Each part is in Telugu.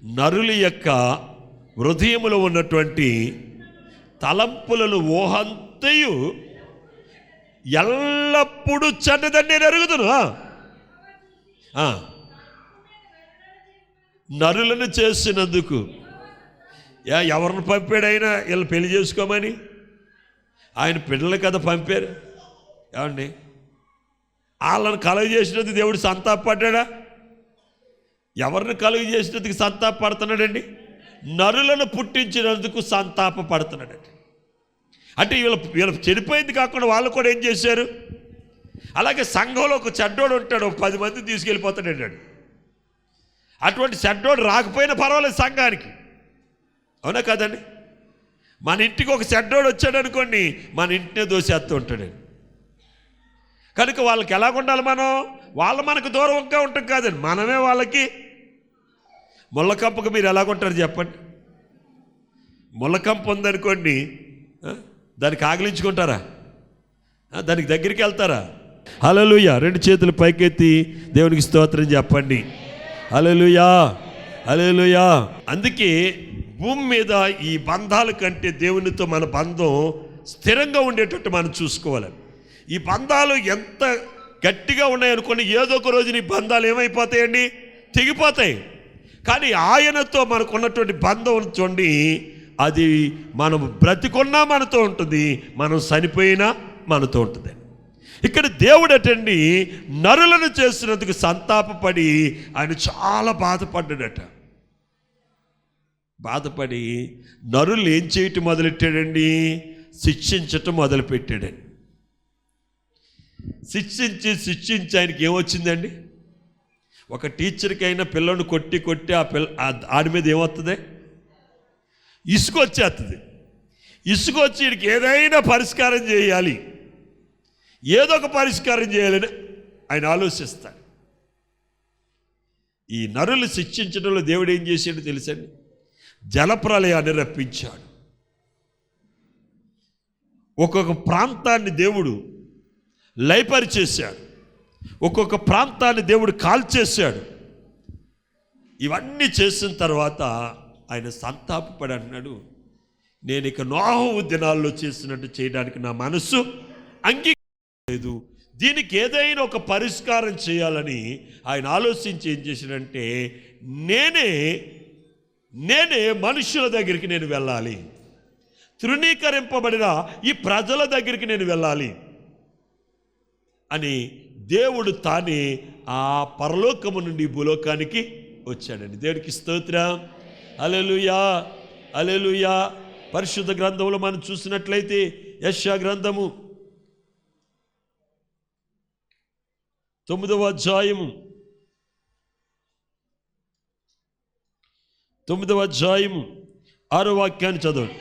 నరుల యొక్క హృదయములో ఉన్నటువంటి తలంపులను ఊహంతయు ఎల్లప్పుడూ చెడ్డదని నేను ఎరుగుదును. నరులను చేసినందుకు ఎవరిని పంపాడు ఆయన? వీళ్ళు పెళ్లి చేసుకోమని ఆయన పిల్లలు కదా పంపారు. ఏమండి, వాళ్ళని కలుగు చేసినందుకు దేవుడు సంతాపడ్డా? ఎవరిని కలుగు చేసినందుకు సంతాపడుతున్నాడండి? నరులను పుట్టించినందుకు సంతాప పడుతున్నాడండి. అంటే వీళ్ళు చనిపోయింది కాకుండా వాళ్ళు కూడా ఏం చేశారు? అలాగే సంఘంలో ఒక చెడ్డోడు ఉంటాడు, 10 మంది తీసుకెళ్ళిపోతాడు. అటువంటి చెడ్డోడు రాకపోయినా పర్వాలేదు సంఘానికి, అవునా కదండి? మన ఇంటికి ఒక చెడ్డోడు వచ్చాడు అనుకోండి, మన ఇంటినే దోసేస్తూ ఉంటాడండి. కనుక వాళ్ళకి ఎలాగుండాలి? వాళ్ళు మనకు దూరంగా ఉంటాం కాదండి, మనమే వాళ్ళకి. ముళ్ళకంపకు మీరు ఎలాగుంటారు చెప్పండి? ముళ్ళకంప ఉందనుకోండి, దానికి ఆగిలించుకుంటారా? దానికి దగ్గరికి వెళ్తారా? హల్లెలూయా. 2 చేతులు పైకెత్తి దేవునికి స్తోత్రం చెప్పండి. హల్లెలూయా, హల్లెలూయా. అందుకే భూమి మీద ఈ బంధాల కంటే దేవునితో మన బంధం స్థిరంగా ఉండేటట్టు మనం చూసుకోవాలి. ఈ బంధాలు ఎంత గట్టిగా ఉన్నాయనుకోండి, ఏదో ఒక రోజు ఈ బంధాలు ఏమైపోతాయండి? తెగిపోతాయి. కానీ ఆయనతో మనకు ఉన్నటువంటి బంధం చూడండి, అది మనం బ్రతికున్నా మనతో ఉంటుంది, మనం చనిపోయినా మనతో ఉంటుంది. ఇక్కడ దేవుడు అటండి నరులను చేసినందుకు సంతాపపడి ఆయన చాలా బాధపడ్డాడట. బాధపడి నరులు ఏం చేయటం మొదలెట్టాడండి? శిక్షించటం మొదలుపెట్టాడండి. శిక్షించి ఆయనకి ఏమొచ్చిందండి? ఒక టీచర్కి అయినా పిల్లల్ని కొట్టి ఆడి మీద ఏమవుతుంది? ఇసుక వచ్చేస్తుంది. ఇసుక వచ్చి వీడికి ఏదైనా పరిష్కారం చేయాలి, ఏదో ఒక పరిష్కారం చేయాలని ఆయన ఆలోచిస్తాడు. ఈ నరులు శిక్షించడంలో దేవుడు ఏం చేశాడో తెలుసండి? జలప్రలయాన్ని రప్పించాడు. ఒక్కొక్క ప్రాంతాన్ని దేవుడు లయపరిచేశాడు, ఒక్కొక్క ప్రాంతాన్ని దేవుడు కాల్చేశాడు. ఇవన్నీ చేసిన తర్వాత ఆయన సంతాపపడి అన్నాడు, నేను ఇక నోహు దినాల్లో చేసినట్టు చేయడానికి నా మనస్సు అంగీకరించలేదు, దీనికి ఏదైనా ఒక పరిష్కారం చేయాలని ఆయన ఆలోచించి ఏం చేశాడంటే, నేనే మనుషుల దగ్గరికి నేను వెళ్ళాలి, తృణీకరింపబడిన ఈ ప్రజల దగ్గరికి నేను వెళ్ళాలి అని దేవుడు తానే ఆ పరలోకము నుండి భూలోకానికి వచ్చాడండి. దేవుడికి స్తోత్రం. హల్లెలూయా, హల్లెలూయా. పరిశుద్ధ గ్రంథంలో మనం చూసినట్లయితే యెషయా గ్రంథము 9వ అధ్యాయము 6వ వాక్యాన్ని చదవండి.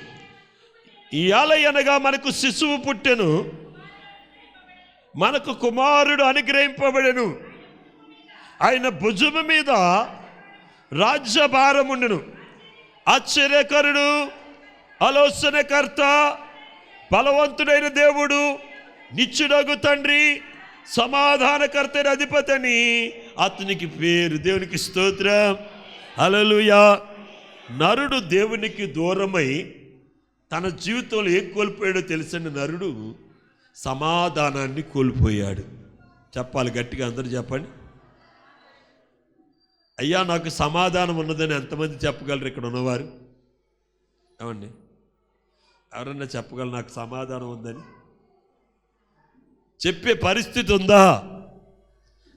ఇయాల అనగా మనకు శిశువు పుట్టెను, మనకు కుమారుడు అనుగ్రహింపబడెను, ఆయన భుజము మీద రాజ్యభారముండును. ఆశ్చర్యకరుడు, ఆలోచనకర్త, బలవంతుడైన దేవుడు, నిత్యుడగు తండ్రి, సమాధానకర్త అధిపతి అని అతనికి పేరు. దేవునికి స్తోత్రం. హల్లెలూయా. నరుడు దేవునికి దూరమై తన జీవితంలో ఏం కోల్పోయాడో తెలుసండి? నరుడు సమాధానాన్ని కోల్పోయాడు. చెప్పాలి గట్టిగా, అందరూ చెప్పండి. అయ్యా నాకు సమాధానం ఉన్నదని ఎంతమంది చెప్పగలరు ఇక్కడ ఉన్నవారు? ఏమండి, ఎవరన్నా చెప్పగలరు నాకు సమాధానం ఉందని? చెప్పే పరిస్థితి ఉందా?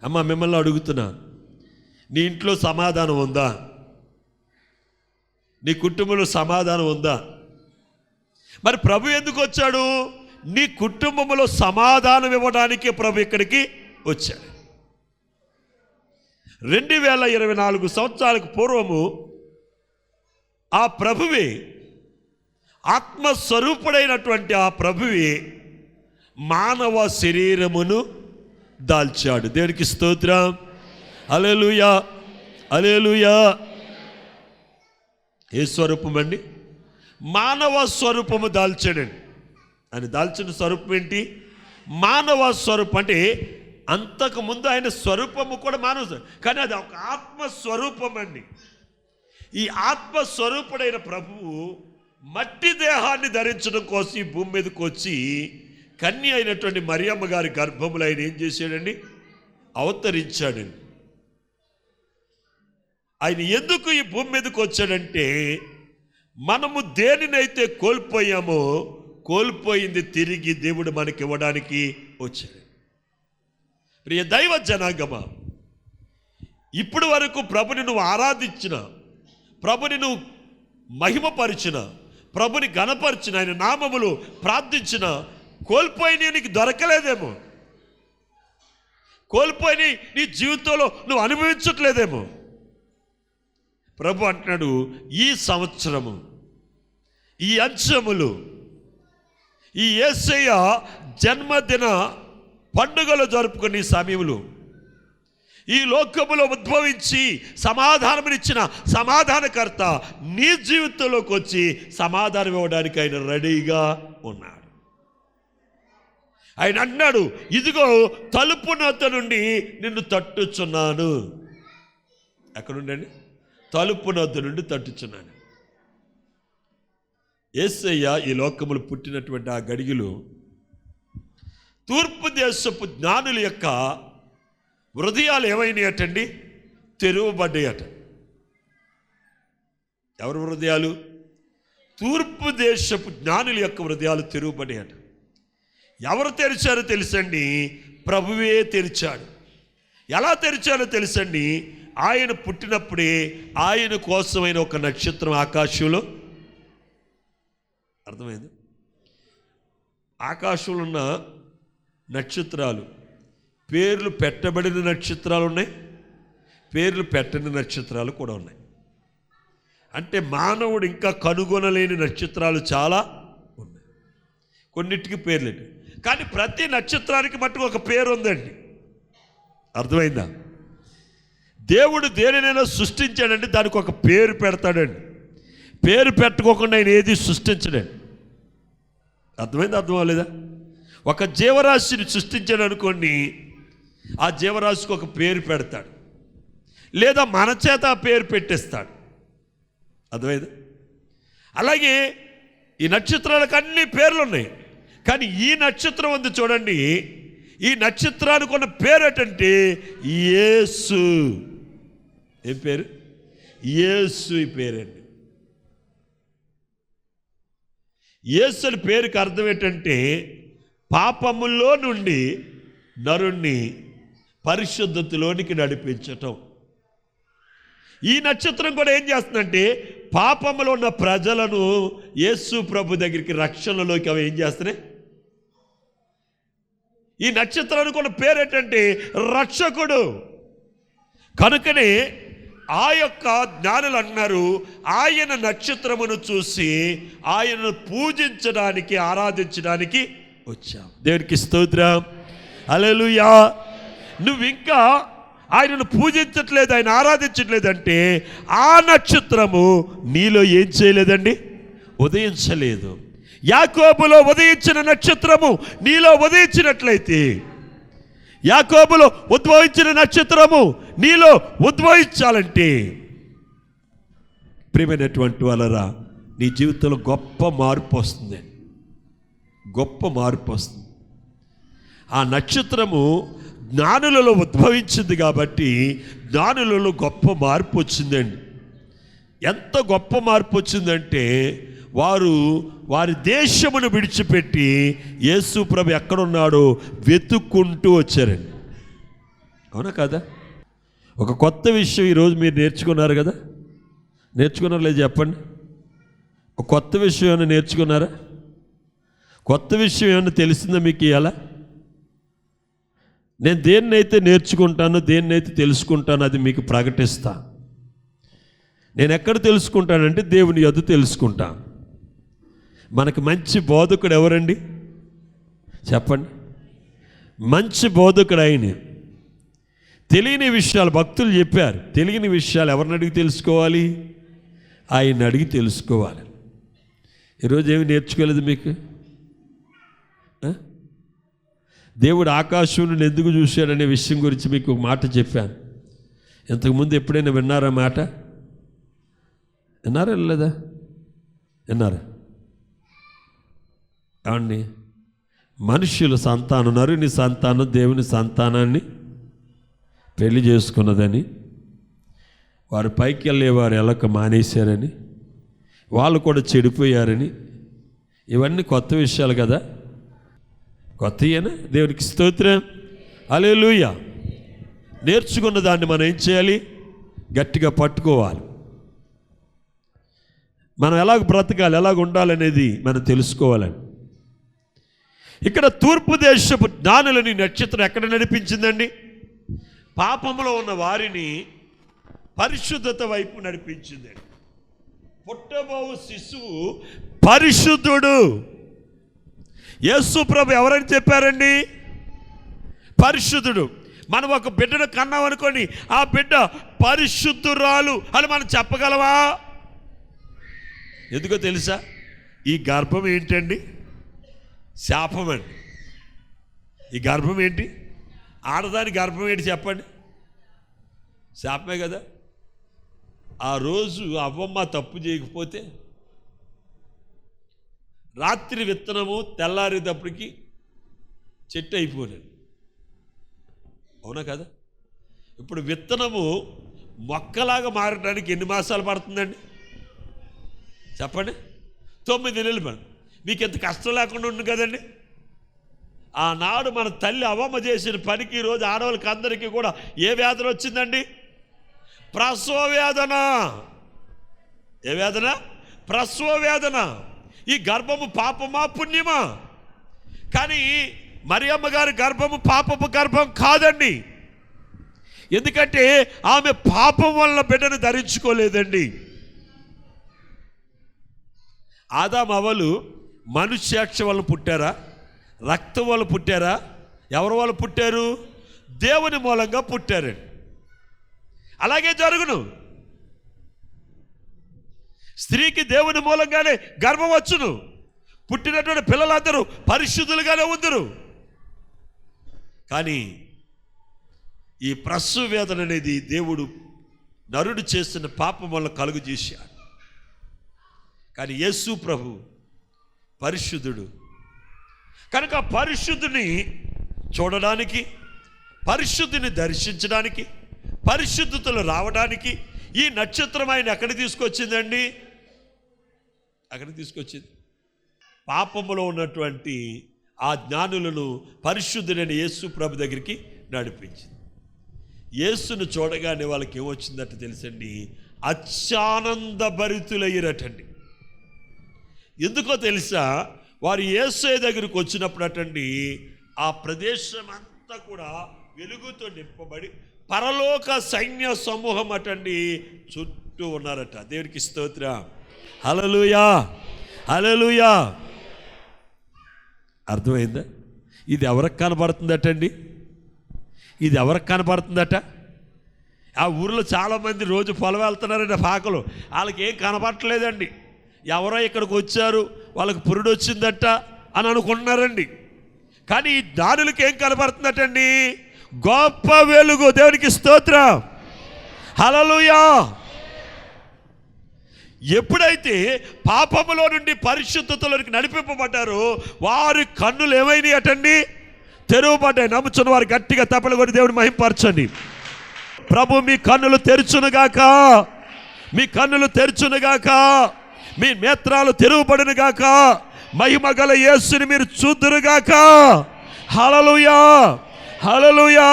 అమ్మ మిమ్మల్ని అడుగుతున్నా, నీ ఇంట్లో సమాధానం ఉందా? నీ కుటుంబంలో సమాధానం ఉందా? మరి ప్రభు ఎందుకు వచ్చాడు? నీ కుటుంబంలో సమాధానం ఇవ్వడానికే ప్రభు ఇక్కడికి వచ్చాడు. 2024 సంవత్సరాలకు పూర్వము ఆ ప్రభువే, ఆత్మస్వరూపుడైనటువంటి ఆ ప్రభువే మానవ శరీరమును దాల్చాడు. దేవునికి స్తోత్రం. హల్లెలూయా, హల్లెలూయా. ఏ స్వరూపం అండి? మానవ స్వరూపము దాల్చాడండి. ఆయన దాల్చిన స్వరూపం ఏంటి? మానవ స్వరూపం. అంటే అంతకుముందు ఆయన స్వరూపము కూడా మానవ, కానీ అది ఒక ఆత్మస్వరూపం అండి. ఈ ఆత్మస్వరూపుడైన ప్రభువు మట్టి దేహాన్ని ధరించడం కోసం ఈ భూమి మీదకి వచ్చి కన్య అయినటువంటి మరియమ్మ గారి గర్భములో ఆయన ఏం చేశాడండి? అవతరించాడండి. ఆయన ఎందుకు ఈ భూమి మీదకి వచ్చాడంటే, మనము దేనినైతే కోల్పోయామో కోల్పోయింది తిరిగి దేవుడు మనకి ఇవ్వడానికి వచ్చాడు. ప్రియ దైవ జనాంగమా, ఇప్పుడు వరకు ప్రభుని నువ్వు ఆరాధించిన, ప్రభుని నువ్వు మహిమపరిచిన, ప్రభుని ఘనపరిచిన, ఆయన నామములు ప్రార్థించిన, కోల్పోయి నీకు దొరకలేదేమో, కోల్పోయి నీ జీవితంలో నువ్వు అనుభవించట్లేదేమో. ప్రభు అంటున్నాడు, ఈ సంవత్సరము, ఈ అంశములు, ఈ యేసయ్య జన్మదిన పండుగలు జరుపుకునే సమయంలో ఈ లోకములో ఉద్భవించి సమాధానమునిచ్చిన సమాధానకర్త నీ జీవితంలోకి వచ్చి సమాధానం ఇవ్వడానికి ఆయన రెడీగా ఉన్నాడు. ఆయన అన్నాడు, ఇదిగో తలుపు నొద్ద నుండి నిన్ను తట్టుచున్నాను. ఎక్కడుండండి? తలుపు నొద్ద నుండి తట్టుచున్నాను. యేసయ్య ఈ లోకములు పుట్టినటువంటి ఆ గడిగిలో తూర్పు దేశపు జ్ఞానుల యొక్క హృదయాలు ఏమైనాయటండి? తెరవబడ్డాయట. ఎవరి హృదయాలు? తూర్పు దేశపు జ్ఞానుల యొక్క హృదయాలు తెరవబడ్డాయట. ఎవరు తెరిచారో తెలుసండి? ప్రభువే తెరిచాడు. ఎలా తెరిచారో తెలుసండి? ఆయన పుట్టినప్పుడే ఆయన కోసమైన ఒక నక్షత్రం ఆకాశంలో, అర్థమైంది? ఆకాశంలో ఉన్న నక్షత్రాలు, పేర్లు పెట్టబడిన నక్షత్రాలు ఉన్నాయి, పేర్లు పెట్టని నక్షత్రాలు కూడా ఉన్నాయి. అంటే మానవుడు ఇంకా కనుగొనలేని నక్షత్రాలు చాలా ఉన్నాయి. కొన్నిటికి పేర్లు, కానీ ప్రతి నక్షత్రానికి మట్టుకు ఒక పేరు ఉందండి. అర్థమైందా? దేవుడు దేనినైనా సృష్టించాడంటే దానికి ఒక పేరు పెడతాడండి. పేరు పెట్టుకోకుండా ఆయన ఏది సృష్టించడండి. అర్థమైందా? అర్థం అవ్వలేదా? ఒక జీవరాశిని సృష్టించాడు అనుకోండి, ఆ జీవరాశికి ఒక పేరు పెడతాడు, లేదా మన చేత ఆ పేరు పెట్టేస్తాడు. అర్థమైందా? అలాగే ఈ నక్షత్రాలకు అన్ని పేర్లు ఉన్నాయి, కానీ ఈ నక్షత్రం ఉంది చూడండి, ఈ నక్షత్రానికి ఉన్న పేరు ఏంటంటే యేసు. ఏం పేరు? యేసు. ఈ పేరండి. యేసు అని పేరుకి అర్థం ఏంటంటే పాపములో నుండి నరుణ్ణి పరిశుద్ధతలోనికి నడిపించటం. ఈ నక్షత్రం కూడా ఏం చేస్తుందంటే పాపములో ఉన్న ప్రజలను యేసు ప్రభు దగ్గరికి రక్షణలోకి అవి ఏం చేస్తున్నాయి? ఈ నక్షత్రానికి ఉన్న పేరు ఏంటంటే రక్షకుడు. కనుకనే ఆ యొక్క జ్ఞానులు అన్నారు, ఆయన నక్షత్రమును చూసి ఆయనను పూజించడానికి, ఆరాధించడానికి వచ్చాం. దేవునికి స్తోత్రం, హల్లెలూయా. నువ్వు ఇంకా ఆయనను పూజించట్లేదు, ఆయన ఆరాధించట్లేదంటే ఆ నక్షత్రము నీలో ఏం చేయలేదండి? ఉదయించలేదు. యాకోబులో ఉదయించిన నక్షత్రము నీలో ఉదయించినట్లయితే, యాకోబులో ఉద్భవించిన నక్షత్రము నీలో ఉద్భవించాలంటే, ప్రియమైనటువంటి వాళ్ళరా, నీ జీవితంలో గొప్ప మార్పు వస్తుంది. గొప్ప మార్పు వస్తుంది. ఆ నక్షత్రము జ్ఞానులలో ఉద్భవించింది కాబట్టి జ్ఞానులలో గొప్ప మార్పు వచ్చిందండి. ఎంత గొప్ప మార్పు వచ్చిందంటే వారి దేశమును విడిచిపెట్టి యేసు ప్రభు ఎక్కడున్నాడో వెతుక్కుంటూ వచ్చారండి. అవునా కదా? ఒక కొత్త విషయం ఈరోజు మీరు నేర్చుకున్నారు కదా? నేర్చుకున్నారా లేదు చెప్పండి? ఒక కొత్త విషయం ఏమైనా నేర్చుకున్నారా? కొత్త విషయం ఏమైనా తెలిసిందా మీకు? ఇలా నేను దేన్నైతే నేర్చుకుంటానో, దేన్నైతే తెలుసుకుంటానో అది మీకు ప్రకటిస్తా. నేను ఎక్కడ తెలుసుకుంటానంటే దేవుని యొద్ద తెలుసుకుంటాను. మనకు మంచి బోధకుడు ఎవరండి చెప్పండి? మంచి బోధకుడు ఆయన. తెలియని విషయాలు భక్తులు చెప్పారు, తెలియని విషయాలు ఎవరిని అడిగి తెలుసుకోవాలి? ఆయన అడిగి తెలుసుకోవాలి. ఈరోజు ఏమి నేర్చుకోలేదు మీకు? దేవుడు ఆకాశం నుండి ఎందుకు చూశాడనే విషయం గురించి మీకు ఒక మాట చెప్పాను. ఇంతకుముందు ఎప్పుడైనా విన్నారా మాట? విన్నారా లేదా? విన్నారా? ఏమండి, మనుష్యుల సంతానం, నరుని సంతానం దేవుని సంతానాన్ని పెళ్లి చేసుకున్నదని, వారు పైకి వెళ్ళేవారు ఎలక మానేశారని, వాళ్ళు కూడా చెడిపోయారని, ఇవన్నీ కొత్త విషయాలు కదా. కొత్తయేనా? దేవునికి స్తోత్రం, హల్లెలూయా. నేర్చుకున్న దాన్ని మనం ఏం చేయాలి? గట్టిగా పట్టుకోవాలి. మనం ఎలాగ బ్రతకాలి, ఎలాగ ఉండాలనేది మనం తెలుసుకోవాలని. ఇక్కడ తూర్పు దేశపు జ్ఞానులని నక్షత్రం ఎక్కడ నడిపించిందండి? పాపంలో ఉన్న వారిని పరిశుద్ధత వైపు నడిపించిందండి. పుట్టబోవు శిశువు పరిశుద్ధుడు. యేసు ప్రభు ఎవరని చెప్పారండి? పరిశుద్ధుడు. మనం ఒక బిడ్డను కన్నామనుకోండి, ఆ బిడ్డ పరిశుద్ధురాలు అని మనం చెప్పగలవా? ఎందుకో తెలుసా? ఈ గర్భం ఏంటండి? శాపం అండి. ఈ గర్భం ఏంటి? ఆడదాని గర్భం ఏంటి చెప్పండి? శాపమే కదా. ఆ రోజు అవ్వమ్మ తప్పు చేయకపోతే రాత్రి విత్తనము తెల్లారేటప్పటికి చెట్టు అయిపోలేదు. అవునా కదా? ఇప్పుడు విత్తనము మొక్కలాగా మారడానికి ఎన్ని మాసాలు పడుతుందండి చెప్పండి? 9 నెలలు పడుతుంది. మీకు ఎంత కష్టం లేకుండా ఉంది కదండి. ఆనాడు మన తల్లి అవ్వమ్మ చేసిన పనికి ఈరోజు ఆడవాళ్ళకి అందరికీ కూడా ఏ వేదన వచ్చిందండి? ప్రసవ వేదన. ఏ వేదన? ప్రసవ వేదన. ఈ గర్భము పాపమా పుణ్యమా? కానీ మరియమ్మ గారి గర్భము పాపపు గర్భం కాదండి. ఎందుకంటే ఆమె పాపం వల్ల బిడ్డను ధరించుకోలేదండి. ఆదాము అవ్వలు మనుష్యాక్ష వల్ల పుట్టారా? రక్తం వల్ల పుట్టారా? ఎవరి వల్ల పుట్టారు? దేవుని మూలంగా పుట్టారండి. అలాగే జరుగును. స్త్రీకి దేవుని మూలంగానే గర్భం వచ్చును. పుట్టినటువంటి పిల్లలందరూ పరిశుద్ధులుగానే ఉందరు. కానీ ఈ ప్రసవ వేదన అనేది దేవుడు నరుడు చేస్తున్న పాపం వల్ల కలుగు చేశాడు. కానీ యేసు ప్రభు పరిశుద్ధుడు కనుక పరిశుద్ధుని చూడడానికి, పరిశుద్ధిని దర్శించడానికి, పరిశుద్ధతలు రావడానికి ఈ నక్షత్రం ఆయన ఎక్కడికి తీసుకొచ్చిందండి? అక్కడికి తీసుకొచ్చింది. పాపములో ఉన్నటువంటి ఆ జ్ఞానులను పరిశుద్ధుడైన యేసు ప్రభు దగ్గరికి నడిపించింది. యేసును చూడగానే వాళ్ళకి ఏమొచ్చిందట తెలుసండి? అత్యానంద భరితులయ్యారటండి. ఎందుకో తెలుసా? వారు యేసు దగ్గరికి వచ్చినప్పుడు అటండి ఆ ప్రదేశం అంతా కూడా వెలుగుతో నింపబడి పరలోక సైన్య సమూహం అటండి చుట్టూ ఉన్నారట. దేవునికి స్తోత్రం, హల్లెలూయా, హల్లెలూయా. అర్థమైందా? ఇది ఎవరికి కనబడుతుందటండి? ఇది ఎవరికి కనబడుతుందట? ఆ ఊరిలో చాలామంది రోజు పొలం వెళ్తున్నారండి పాకలు, వాళ్ళకి ఏం కనబడట్లేదండి. ఎవరో ఇక్కడికి వచ్చారు, వాళ్ళకి పురుడు వచ్చిందట అని అనుకుంటున్నారండి. కానీ ఈ జ్ఞానులకి ఏం కనబడుతుందటండి? గొప్ప వెలుగు. దేవునికి స్తోత్రం, హల్లెలూయా. ఎప్పుడైతే పాపములో నుండి పరిశుద్ధతలోకి నడిపింపబడ్డారో వారి కన్నులు ఏమైనాయి అటండి? తెరవబడ్డాయి. నమ్ముచున్న వారు గట్టిగా తప్పలు కొట్టి దేవుని మహిమపరచండి. ప్రభు మీ కన్నులు తెరుచునుగాక, మీ కన్నులు తెరుచునుగాక, మీ నేత్రాలు తెరవబడునుగాక, మహిమ గల యేసుని మీరు చూద్దురుగాక. హల్లెలూయా, హల్లెలూయా.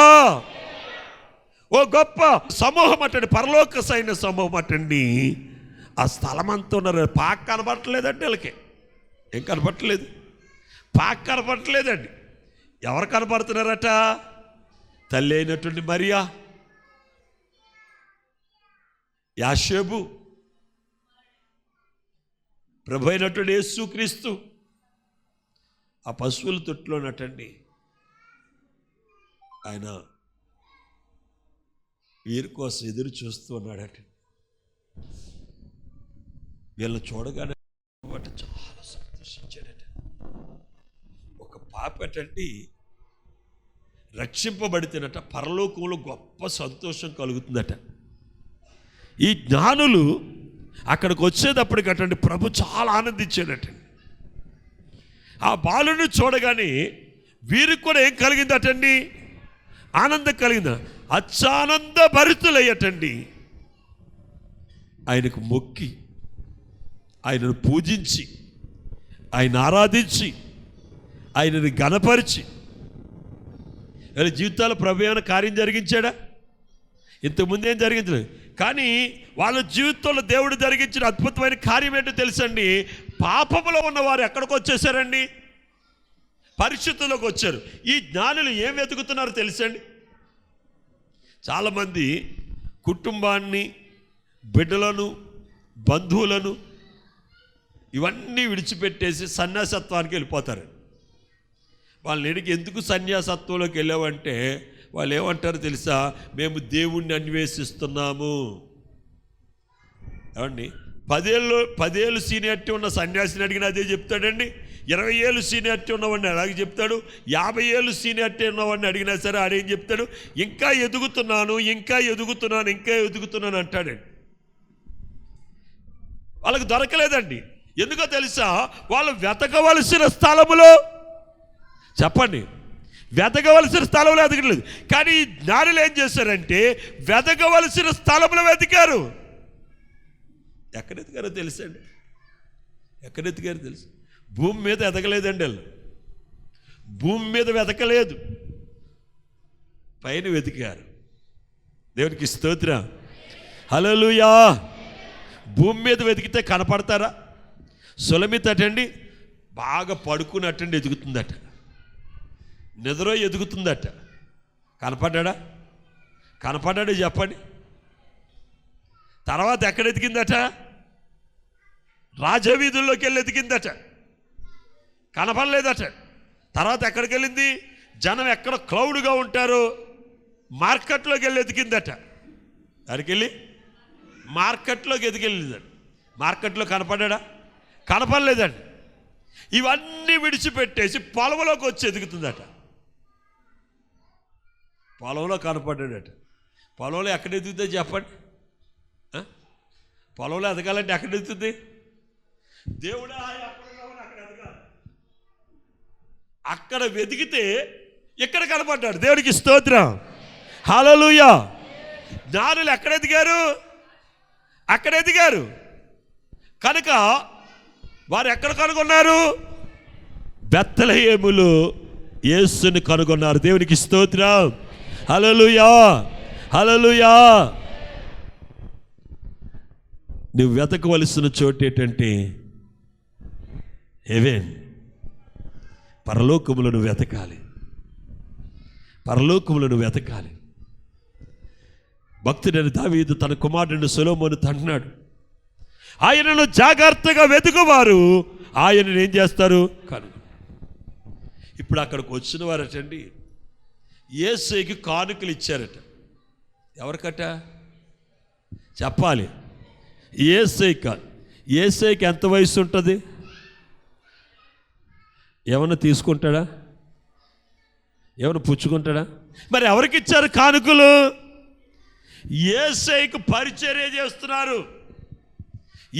ఓ గొప్ప సమూహం అటండి, పరలోక సైన్య సమూహం అటండి. ఆ స్థలం అంతా ఉన్నారు. పాక కనబడట్లేదండి వీళ్ళకి. ఏం కనబడట్లేదు? పాక కనబడట్లేదండి. ఎవరు కనబడుతున్నారట? తల్లి అయినటువంటి మరియా, యాషేబు, ప్రభు అయినటువంటి యేసుక్రీస్తు ఆ పశువుల తొట్టులోనటండి ఆయన వీరి కోసం ఎదురు చూస్తూ ఉన్నాడట. వీళ్ళని చూడగానే చాలా సంతోషించాడట. ఒక పాపటండి రక్షింపబడితేనట పరలోకంలో గొప్ప సంతోషం కలుగుతుందట. ఈ జ్ఞానులు అక్కడికి వచ్చేటప్పటికి అటండి ప్రభు చాలా ఆనందించాడటండి. ఆ బాలుని చూడగానే వీరికి కూడా ఏం కలిగింది అటండి? ఆనందం కలిగింది. అత్యానంద భరితులయ్యటండి. ఆయనకు మొక్కి, ఆయనను పూజించి, ఆయన ఆరాధించి, ఆయనని గణపరిచి, వాళ్ళ జీవితాల్లో ప్రభు ఏమైనా కార్యం జరిగించాడా? ఇంతకుముందు ఏం జరిగించలేదు. కానీ వాళ్ళ జీవితంలో దేవుడు జరిగించిన అద్భుతమైన కార్యం ఏంటో తెలుసండి. పాపములో ఉన్నవారు ఎక్కడికి వచ్చేసారండి? పరిశుద్ధులకు వచ్చారు. ఈ జ్ఞానులు ఏం వెతుకుతున్నారో తెలుసండి. చాలామంది కుటుంబాన్ని, బిడ్డలను, బంధువులను ఇవన్నీ విడిచిపెట్టేసి సన్యాసత్వానికి వెళ్ళిపోతారు. వాళ్ళని ఎడికి ఎందుకు సన్యాసత్వంలోకి వెళ్ళామంటే వాళ్ళు ఏమంటారు తెలుసా? మేము దేవుణ్ణి అన్వేషిస్తున్నాము. ఏమండి, 10 ఏళ్ళు సీనియారిటీ ఉన్న సన్యాసిని అడిగిన అదే చెప్తాడండి. 20 ఏళ్ళు సీనియారిటీ ఉన్నవాడిని అలాగే చెప్తాడు. 50 ఏళ్ళు సీనియారిటీ ఉన్నవాడిని అడిగినా సరే ఆడేం చెప్తాడు? ఇంకా ఎదుగుతున్నాను, ఇంకా ఎదుగుతున్నాను, ఇంకా ఎదుగుతున్నాను అంటాడండి. వాళ్ళకి దొరకలేదండి. ఎందుకో తెలుసా? వాళ్ళు వెతకవలసిన స్థలములో, చెప్పండి, వెతకవలసిన స్థలంలో ఎదగలేదు. కానీ ఈ జ్ఞానులు ఏం చేశారంటే వెతకవలసిన స్థలంలో వెతికారు. ఎక్కడ ఎతికారో తెలుసండి? ఎక్కడ ఎతికారో తెలుసు? భూమి మీద ఎదగలేదండి. వాళ్ళు భూమి మీద వెతకలేదు, పైన వెతికారు. దేవునికి స్తోత్రం, హల్లెలూయా. భూమి మీద వెతికితే కనపడతారా? సులమిత అటండి బాగా పడుకున్నట్టండి ఎదుగుతుందట, నిద్ర ఎదుగుతుందట. కనపడ్డా? కనపడ్డాడు చెప్పండి. తర్వాత ఎక్కడ ఎదిగిందట? రాజవీధుల్లోకి వెళ్ళి ఎదిగిందట, కనపడలేదట. తర్వాత ఎక్కడికి వెళ్ళింది? జనం ఎక్కడ క్లౌడ్గా ఉంటారో మార్కెట్లోకి వెళ్ళి ఎదిగిందట. అక్కడికి వెళ్ళి మార్కెట్లోకి ఎదిగెళ్ళిందట. మార్కెట్లో కనపడ్డా? కనపడలేదండి. ఇవన్నీ విడిచిపెట్టేసి పొలంలోకి వచ్చి ఎదుగుతుందట. పొలంలో కనపడ్డాడట. పొలంలో ఎక్కడ ఎదుగుతుంది చెప్పండి? పొలంలో ఎదగాలంటే ఎక్కడ ఎదుగుతుంది? దేవుడా అక్కడ ఎదగాలి. అక్కడ వెతికితే ఇక్కడ కనపడ్డాడు. దేవుడికి స్తోత్రం, హల్లెలూయా. జ్ఞానులు ఎక్కడ ఎదిగారు? అక్కడ ఎదిగారు. కనుక వారు ఎక్కడ కనుగొన్నారు? బెత్లెహేములో యేసుని కనుగొన్నారు. దేవునికి స్తోత్రం, హల్లెలూయా, హల్లెలూయా. నువ్వు వెతకవలసిన చోటు ఏంటంటే హెవెన్, పరలోకములను వెతకాలి, పరలోకములను వెతకాలి. భక్తుడైన దావీదు తన కుమారుడిని సొలొమోను అంటున్నాడు, ఆయనను జాగ్రత్తగా వెతుకువారు ఆయనను ఏం చేస్తారు? కనుగొ. ఇప్పుడు అక్కడికి వచ్చిన వారటండి యేసుకి కానుకలు ఇచ్చారట. ఎవరికట చెప్పాలి? యేసుకి ఎంత వయసు ఉంటుంది? ఏమన్నా తీసుకుంటాడా? ఏమన్నా పుచ్చుకుంటాడా? మరి ఎవరికి ఇచ్చారు కానుకలు? యేసుకి పరిచర్య చేస్తున్నారు,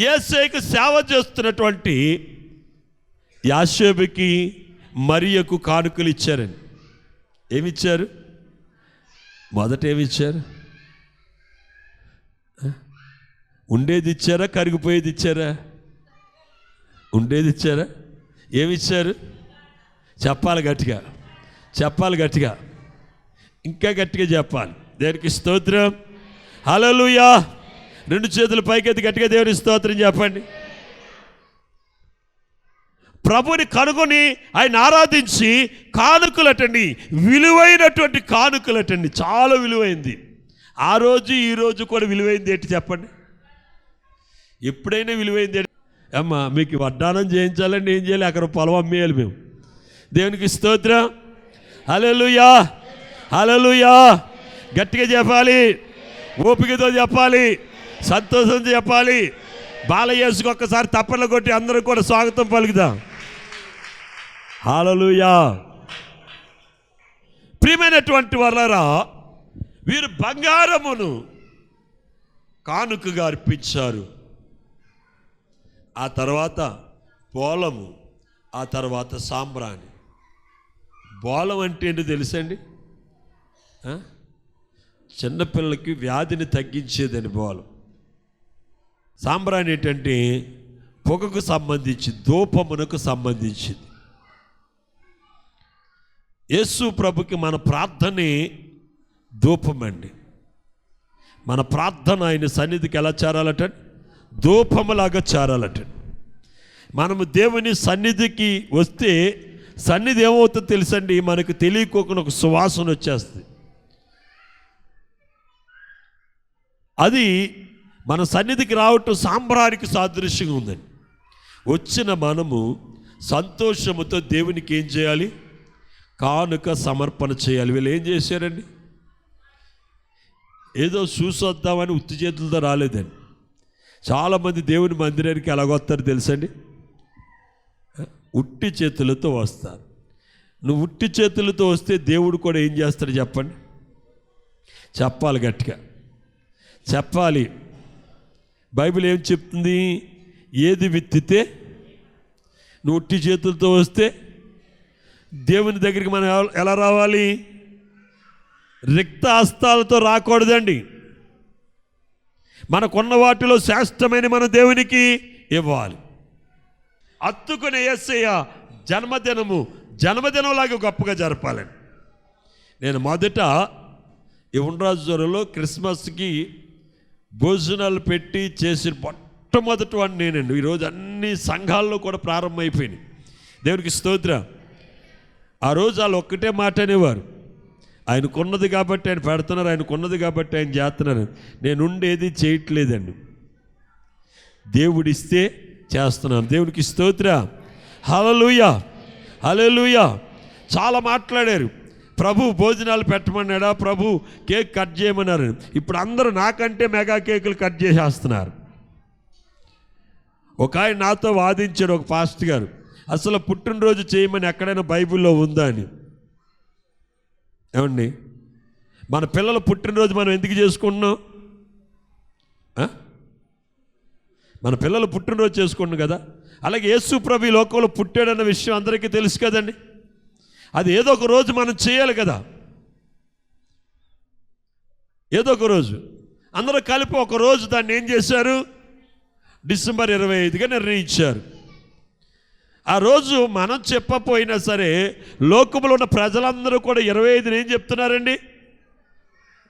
యేసుకి సేవ చేస్తున్నటువంటి యాషోబుకి, మరియకు కానుకలు ఇచ్చారండి. ఏమిచ్చారు? మొదట ఏమిచ్చారు? ఉండేది ఇచ్చారా? కరిగిపోయేది ఇచ్చారా? ఉండేది ఇచ్చారా? ఏమిచ్చారు? చెప్పాలి గట్టిగా, చెప్పాలి గట్టిగా, ఇంకా గట్టిగా చెప్పాలి. దేవునికి స్తోత్రం, హల్లెలూయా. 2 చేతులు పైకెత్తి గట్టిగా దేవుని స్తోత్రం చెప్పండి. ప్రభుని కనుగొని ఆయన ఆరాధించి కానుకలటండి, విలువైనటువంటి కానుకలటండి, చాలా విలువైంది. ఆ రోజు ఈ రోజు కూడా విలువైంది ఏంటి చెప్పండి? ఎప్పుడైనా విలువైంది ఏంటి? అమ్మా మీకు వడ్డానం చేయించాలండి, ఏం చేయాలి? అక్కడ పొలం అమ్మేయాలి మేము. దేవునికి స్తోత్రం, హల్లెలూయా, హల్లెలూయా. గట్టిగా చెప్పాలి, ఓపికతో చెప్పాలి, సంతోషంతో చెప్పాలి. బాలయేసుకు ఒక్కసారి తప్పట్లు కొట్టి అందరూ కూడా స్వాగతం పలుకుదాం. హల్లెలూయా. ప్రియమైనటువంటి వారలారా, వీరు బంగారమును కానుకగా అర్పించారు. ఆ తర్వాత బోళము, ఆ తర్వాత సాంబ్రాణి. బోళం అంటే ఏంటో తెలుసండి? చిన్నపిల్లలకి వ్యాధిని తగ్గించేదని బోళం. సాంబ్రాణి ఏంటంటే పొగకు సంబంధించి, ధూపమునకు సంబంధించింది. యేసు ప్రభుకి మన ప్రార్థనే ధూపమండి. మన ప్రార్థన ఆయన సన్నిధికి ఎలా చేరాలట? ధూపములాగా చేరాలట. మనము దేవుని సన్నిధికి వస్తే సన్నిధి ఏమవుతుందో తెలుసండి, మనకు తెలియకోకుండా ఒక సువాసన వచ్చేస్తుంది. అది మన సన్నిధికి రావటం సాంబ్రానికి సాదృశ్యంగా ఉందండి. వచ్చిన మనము సంతోషముతో దేవునికి ఏం చేయాలి? కానుక సమర్పణ చేయాలి. వీళ్ళు ఏం చేశారండి? ఏదో చూసొద్దామని ఉత్తి చేతులతో రాలేదండి. చాలామంది దేవుని మందిరానికి ఎలాగొస్తారు తెలుసండి? ఉట్టి చేతులతో వస్తారు. నువ్వు ఉట్టి చేతులతో వస్తే దేవుడు కూడా ఏం చేస్తాడు చెప్పండి? చెప్పాలి, గట్టిగా చెప్పాలి. బైబిల్ ఏం చెప్తుంది? ఏది విత్తితే, నువ్వు ఉట్టి చేతులతో వస్తే దేవుని దగ్గరికి మనం ఎలా రావాలి? రిక్త హస్తాలతో రాకూడదండి. మనకున్న వాటిలో శ్రేష్టమైన మన దేవునికి ఇవ్వాలి. అత్తుకునే యేసయ్య జన్మదినంలాగా గొప్పగా జరపాలండి. నేను మొదట ఈ ఉండ్రాజులో క్రిస్మస్కి భోజనాలు పెట్టి చేసిన మొట్టమొదటి వాడిని నేనండి. ఈరోజు అన్ని సంఘాల్లో కూడా ప్రారంభమైపోయినాయి. దేవునికి స్తోత్రం. ఆ రోజు వాళ్ళు ఒక్కటే మాట అనేవారు, ఆయనకున్నది కాబట్టి ఆయన పెడుతున్నారు, ఆయనకున్నది కాబట్టి ఆయన చేస్తున్నారు. నేను ఉండేది చేయట్లేదండి, దేవుడిస్తే చేస్తున్నాను. దేవునికి స్తోత్రం. హల్లెలూయా, హల్లెలూయా. చాలా మాట్లాడారు. ప్రభు భోజనాలు పెట్టమన్నాడా, ప్రభు కేక్ కట్ చేయమన్నారు. ఇప్పుడు అందరూ నాకంటే మెగా కేకులు కట్ చేసేస్తున్నారు. ఒక ఆయన నాతో వాదించాడు, ఒక పాస్టర్ గారు, అసలు పుట్టినరోజు చేయమని ఎక్కడైనా బైబిల్లో ఉందా అని. ఏమండి, మన పిల్లల పుట్టినరోజు మనం ఎందుకు చేసుకుంటున్నాం? మన పిల్లలు పుట్టినరోజు చేసుకుంటున్నాం కదా. అలాగే యేసు ప్రభు ఈ లోకంలో పుట్టాడన్న విషయం అందరికీ తెలుసు కదండి. అది ఏదో ఒక రోజు మనం చేయాలి కదా. ఏదో ఒక రోజు అందరూ కలిపి ఒక రోజు దాన్ని ఏం చేశారు? డిసెంబర్ 25గా నిర్ణయించారు. ఆ రోజు మనం చెప్పపోయినా సరే లోకంలో ఉన్న ప్రజలందరూ కూడా 25ని ఏం చెప్తున్నారండి?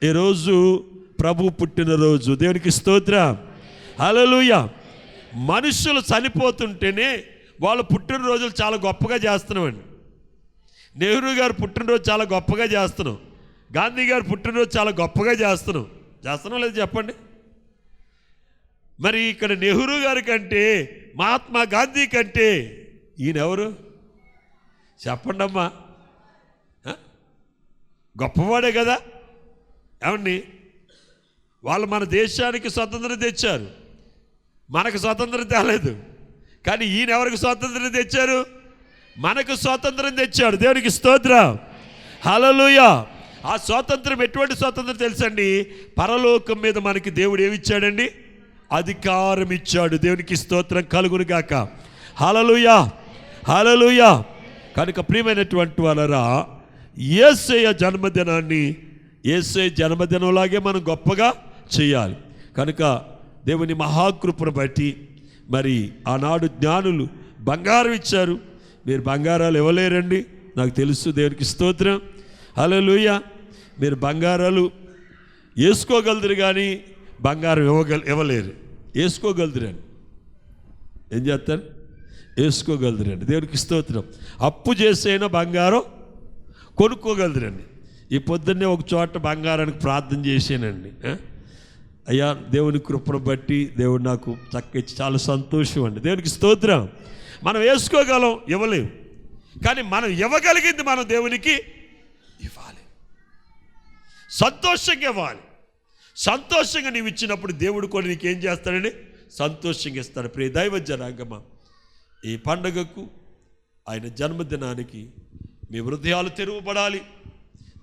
ఈరోజు ప్రభు పుట్టినరోజు. దేవునికి స్తోత్రం. హల్లెలూయా. మనుషులు చనిపోతుంటేనే వాళ్ళు పుట్టినరోజులు చాలా గొప్పగా చేస్తున్నామండి. నెహ్రూ గారు పుట్టినరోజు చాలా గొప్పగా చేస్తున్నాం. గాంధీ గారు పుట్టినరోజు చాలా గొప్పగా చేస్తున్నాం లేదు చెప్పండి. మరి ఇక్కడ నెహ్రూ గారి కంటే, మహాత్మా గాంధీ కంటే ఈయనెవరు చెప్పండి అమ్మా? గొప్పవాడే కదా. ఏమండి, వాళ్ళు మన దేశానికి స్వతంత్రం తెచ్చారు, మనకు స్వాతంత్రం తేలేదు. కానీ ఈయన ఎవరికి స్వాతంత్రం తెచ్చారు? మనకు స్వాతంత్రం తెచ్చాడు. దేవునికి స్తోత్రం. హల్లెలూయా. ఆ స్వాతంత్రం ఎటువంటి స్వాతంత్రం తెలుసండి? పరలోకం మీద మనకి దేవుడు ఏమిచ్చాడండి? అధికారం ఇచ్చాడు. దేవునికి స్తోత్రం కలుగును గాక. హల్లెలూయా, హల్లెలూయా. కనుక ప్రియమైనటువంటి వాళ్ళరా, యేసయ్య జన్మదినాన్ని యేసయ్య జన్మదినంలాగే మనం గొప్పగా చేయాలి. కనుక దేవుని మహాకృపను బట్టి మరి ఆనాడు జ్ఞానులు బంగారం ఇచ్చారు. మీరు బంగారాలు ఇవ్వలేరండి, నాకు తెలుసు. దేవునికి స్తోత్రం. హల్లెలూయా. మీరు బంగారాలు వేసుకోగలరు కానీ బంగారం ఇవ్వలేరు. వేసుకోగలదురండి. ఏం చేస్తారు? వేసుకోగలదురండి. దేవునికి స్తోత్రం. అప్పు చేసైనా బంగారం కొనుక్కోగలదురండి. ఈ పొద్దున్నే ఒక చోట బంగారానికి ప్రార్థన చేశానండి. అయ్యా, దేవుని కృపను బట్టి దేవుడు నాకు చక్క ఇచ్చి చాలా సంతోషం అండి. దేవునికి స్తోత్రం. మనం వేసుకోగలం, ఇవ్వలేము. కానీ మనం ఇవ్వగలిగింది మనం దేవునికి ఇవ్వాలి. సంతోషంగా ఇవ్వాలి. సంతోషంగా నీవు ఇచ్చినప్పుడు దేవుడు కూడా నీకేం చేస్తాడని? సంతోషంగా ఇస్తాడు. ప్రియ దైవ జనాంగమా, ఈ పండగకు, ఆయన జన్మదినానికి మీ హృదయాలు తెరువబడాలి.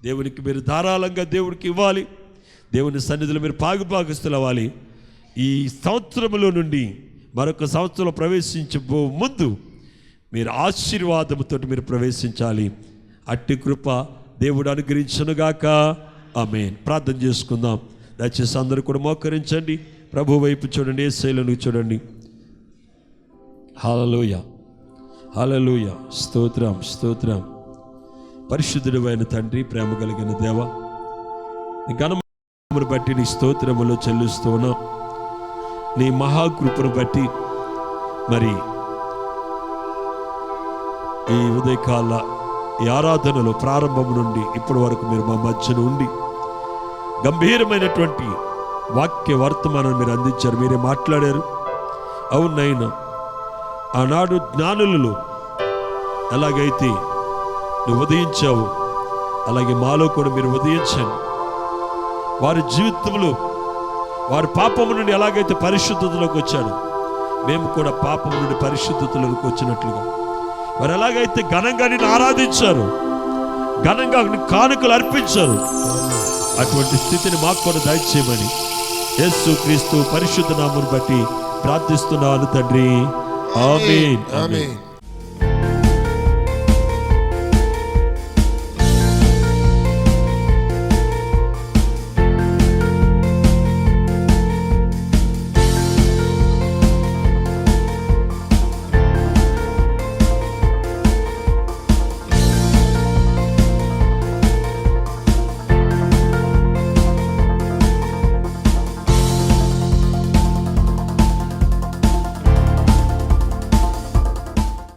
దేవునికి మీరు ధారాళంగా దేవుడికి ఇవ్వాలి. దేవుని సన్నిధిలో మీరు పాగుపాగుస్తులు అవ్వాలి. ఈ సంవత్సరంలో నుండి మరొక సంవత్సరంలో ప్రవేశించబో ముందు మీరు ఆశీర్వాదంతో మీరు ప్రవేశించాలి. అట్టి కృప దేవుడు అనుగ్రహించునుగాక. ఆమేన్. ప్రార్థన చేసుకుందాం. దయచేసి అందరూ కూడా మోకరించండి. ప్రభు వైపు చూడండి, యేసయ్యను చూడండి. హల్లెలూయా, హల్లెలూయా. స్తోత్రం, స్తోత్రం. పరిశుద్ధుడు అయిన తండ్రి, ప్రేమ కలిగిన దేవ, నీ ఘనమును బట్టి నీ స్తోత్రములు చెల్లిస్తూ ఉన్నాం. నీ మహాకృపను బట్టి మరి ఈ ఉదయకాల ఈ ఆరాధనలో ప్రారంభం నుండి ఇప్పటి వరకు మీరు మా మధ్యన ఉండి గంభీరమైనటువంటి వాక్య వర్తమానం మీరు అందించారు. మీరే మాట్లాడారు. అవునైనా ఆనాడు జ్ఞానులలో ఎలాగైతే నువ్వు ఉదయించావు, అలాగే మాలో కూడా మీరు ఉదయించండి. వారి జీవితంలో వారి పాపము నుండి ఎలాగైతే పరిశుద్ధతలోకి వచ్చాడు, మేము కూడా పాపము నుండి పరిశుద్ధతలోకి వచ్చినట్లుగా వారు ఎలాగైతే ఘనంగా నిన్ను ఆరాధించారు, ఘనంగా కానుకలు అర్పించారు, అటువంటి స్థితిని మాకు కూడా దయచేయమని యేసు క్రీస్తు పరిశుద్ధ నామమును బట్టి ప్రార్థిస్తున్నాను తండ్రి. ఆమేన్, ఆమేన్.